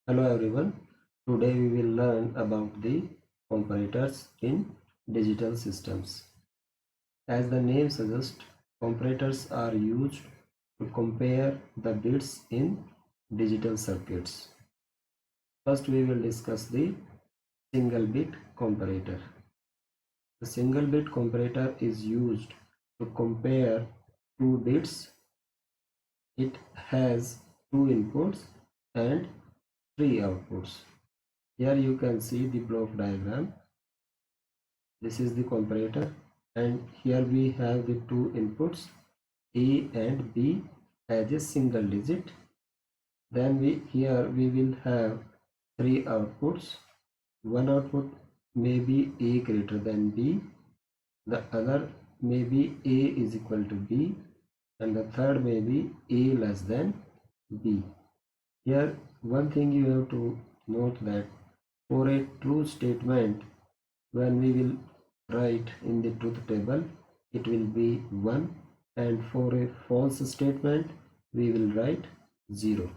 Hello everyone. Today we will learn about the comparators in digital systems. As the name suggests, comparators are used to compare the bits in digital circuits. First we will discuss the single bit comparator. The single bit comparator is used to compare two bits. It has two inputs and three outputs. Here you can see the block diagram. This is the comparator, and here we have the two inputs A and B as a single digit. Then here we will have three outputs. One output may be A greater than B, the other may be A is equal to B, and the third may be A less than B. Here one thing you have to note that for a true statement, when we will write in the truth table, it will be 1, and for a false statement we will write 0.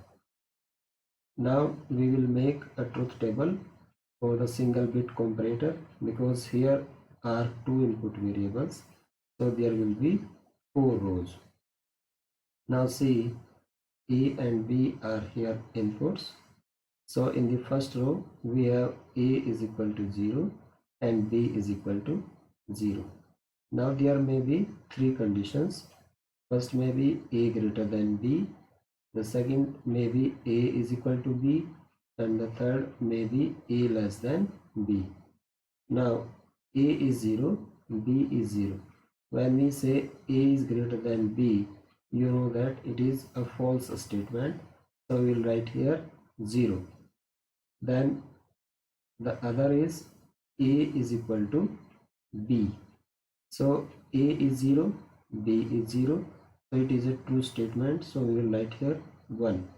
Now we will make a truth table for the single bit comparator, because here are two input variables, so there will be 4 rows. Now see, A and B are here inputs. So in the first row we have A is equal to 0 and B is equal to 0. Now there may be three conditions. First may be A greater than B, the second may be A is equal to B, and the third may be A less than B. Now A is 0, B is 0. When we say A is greater than B, you know that it is a false statement, so we will write here 0. Then the other is A is equal to B. So A is 0, B is 0, so it is a true statement, so we will write here 1.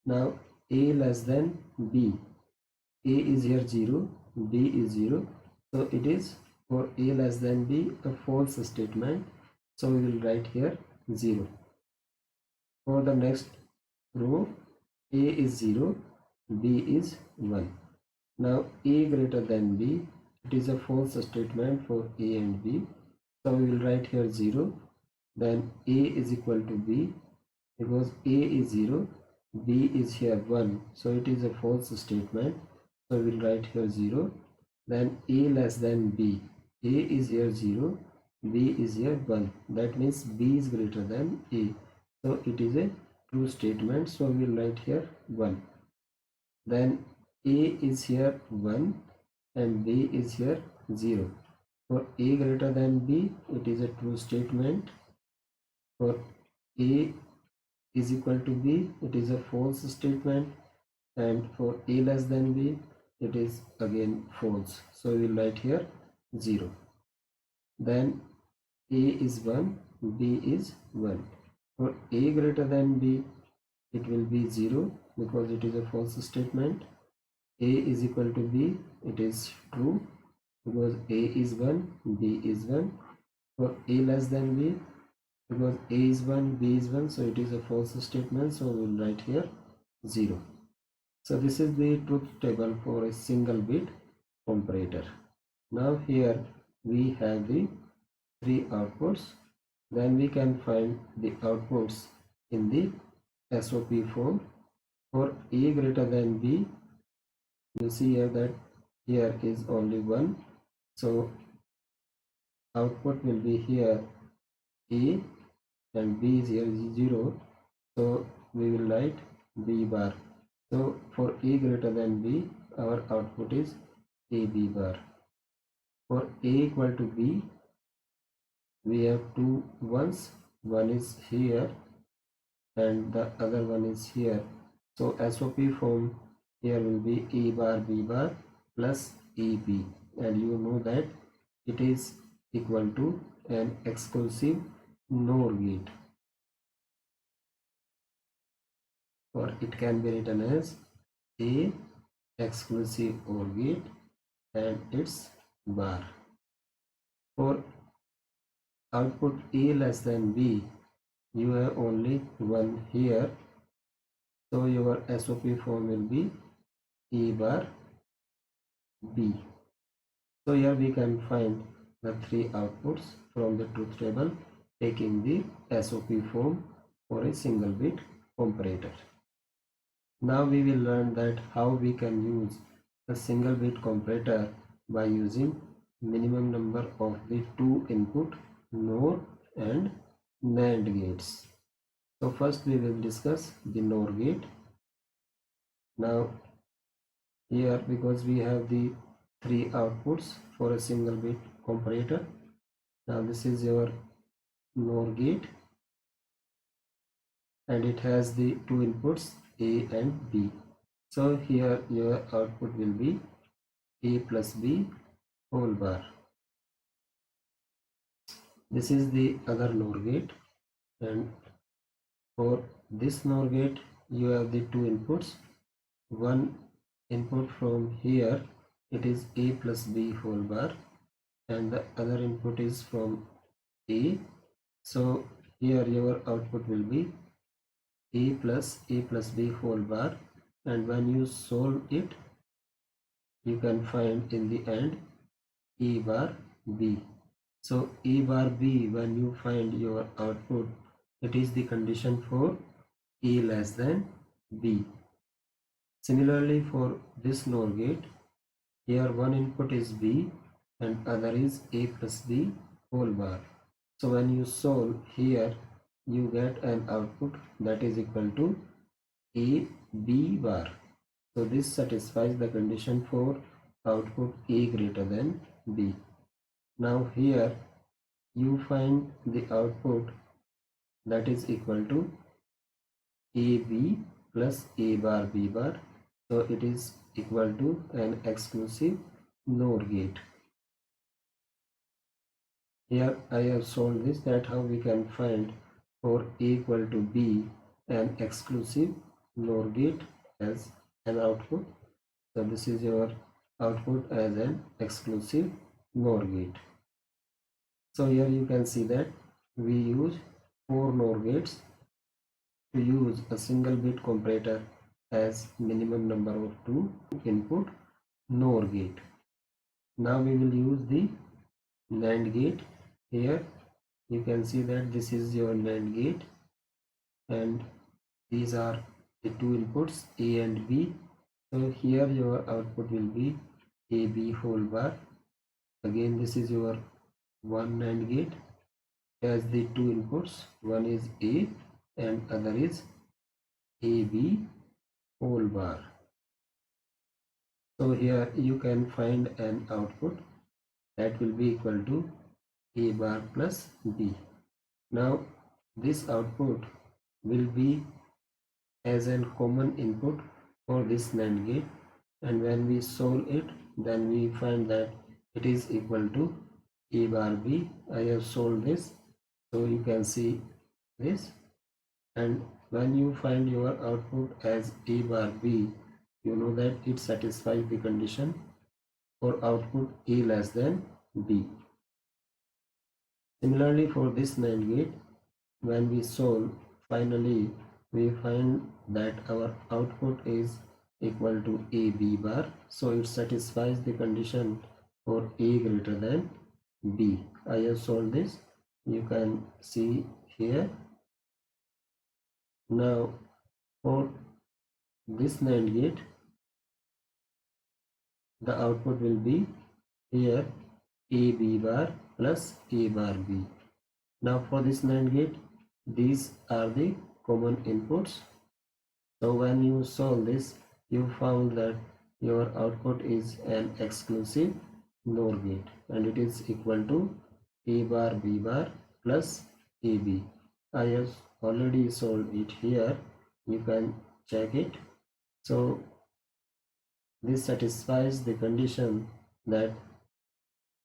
Now A less than B. A is here 0, B is 0, so it is for A less than B a false statement, so we will write here 0. For the next row, A is 0, B is 1. Now A greater than B, it is a false statement for A and B, so we will write here 0. Then A is equal to B, because A is 0, B is here 1, so it is a false statement, so we will write here 0. Then A less than B, A is here 0, B is here 1, that means B is greater than A, so it is a true statement, so we will write here 1. Then A is here 1 and B is here 0. For A greater than B, it is a true statement. For A is equal to B, it is a false statement, and for A less than B, it is again false, so we will write here 0. Then A is 1, B is 1. For A greater than B, it will be 0, because it is a false statement. A is equal to B, it is true, because A is 1, B is 1. For A less than B, because A is 1, B is 1, so it is a false statement, so we will write here 0. So this is the truth table for a single bit comparator. Now here we have the three outputs. Then we can find the outputs in the SOP form. For A greater than B, you see here that here is only 1, so output will be here A, and B is here 0, so we will write B bar. So for A greater than B, our output is AB bar. For A equal to B, we have two ones, one is here and the other one is here. So SOP form here will be A bar B bar plus AB, and you know that it is equal to an exclusive NOR gate, or it can be written as A exclusive OR gate and its bar. For output A less than B, you have only one here, so your SOP form will be A bar B. So here we can find the three outputs from the truth table taking the SOP form for a single bit comparator. Now we will learn that how we can use a single bit comparator by using minimum number of the two input NOR and NAND gates. So first we will discuss the NOR gate. Now here, because we have the three outputs for a single bit comparator, now this is your NOR gate and it has the two inputs A and B. So here your output will be A plus B whole bar. This is the other NOR gate, and for this NOR gate you have the two inputs. One input from here, it is A plus B whole bar, and the other input is from A. So here your output will be A plus B whole bar, and when you solve it you can find in the end A bar B. So A bar B, when you find your output, it is the condition for A less than B. Similarly for this NOR gate, here one input is B and other is A plus B whole bar. So when you solve here, you get an output that is equal to A B bar. So this satisfies the condition for output A greater than B. Now here you find the output that is equal to AB plus A bar B bar. So it is equal to an exclusive NOR gate. Here I have shown this, that how we can find for A equal to B an exclusive NOR gate as an output. So this is your output as an exclusive NOR gate. So here you can see that we use 4 NOR gates to use a single bit comparator as minimum number of two input NOR gate. Now we will use the NAND gate. Here you can see that this is your NAND gate and these are the two inputs A and B. So here your output will be AB whole bar. Again this is your one NAND gate, has the two inputs, one is A and other is AB whole bar. So here you can find an output that will be equal to A bar plus B. Now this output will be as a common input for this NAND gate, and when we solve it then we find that it is equal to A bar B. I have solved this, so you can see this, and when you find your output as A bar B, you know that it satisfies the condition for output A less than B. Similarly for this NAND gate, when we solve, finally we find that our output is equal to A B bar, so it satisfies the condition for A greater than B. I have solved this, you can see here. Now for this NAND gate, the output will be here A B bar plus A bar B. Now for this NAND gate, these are the common inputs. So when you solve this, you found that your output is an exclusive NOR gate and it is equal to A bar B bar plus AB. I have already solved it here, you can check it. So this satisfies the condition that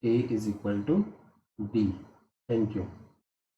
A is equal to B. Thank you.